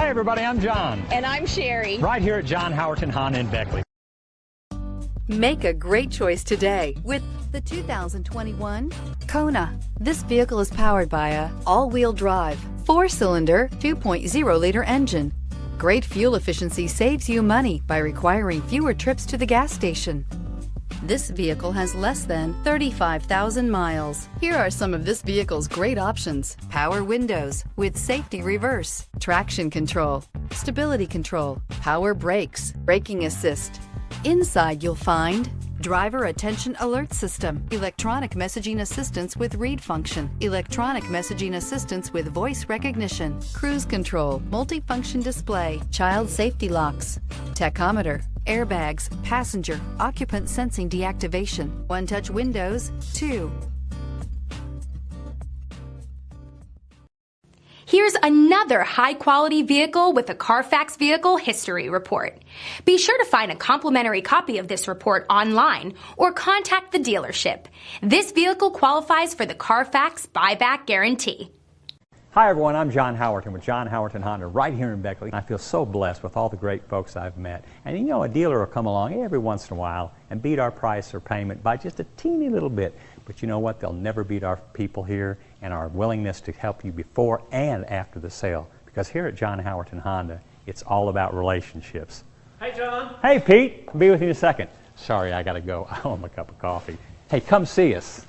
Hi everybody, I'm John. And I'm Sherry. Right here at John Howerton Honda in Beckley. Make a great choice today with the 2021 KONA. This vehicle is powered by a all-wheel drive, 4-cylinder, 2.0-liter engine. Great fuel efficiency saves you money by requiring fewer trips to the gas station. This vehicle has less than 35,000 miles. Here are some of this vehicle's great options: power windows with safety reverse, traction control, stability control, power brakes, braking assist. Inside you'll find driver attention alert system, electronic messaging assistance with read function, electronic messaging assistance with voice recognition, cruise control, multifunction display, child safety locks, tachometer, airbags, passenger, occupant sensing deactivation, one-touch windows, 2. Here's another high-quality vehicle with a CARFAX Vehicle History Report. Be sure to find a complimentary copy of this report online or contact the dealership. This vehicle qualifies for the CARFAX Buyback Guarantee. Hi everyone, I'm John Howerton with John Howerton Honda right here in Beckley. I feel so blessed with all the great folks I've met. And you know, a dealer will come along every once in a while and beat our price or payment by just a teeny little bit. But you know what? They'll never beat our people here and our willingness to help you before and after the sale. Because here at John Howerton Honda, it's all about relationships. Hey John. Hey Pete, I'll be with you in a second. Sorry, I gotta go. I owe him a cup of coffee. Hey, come see us.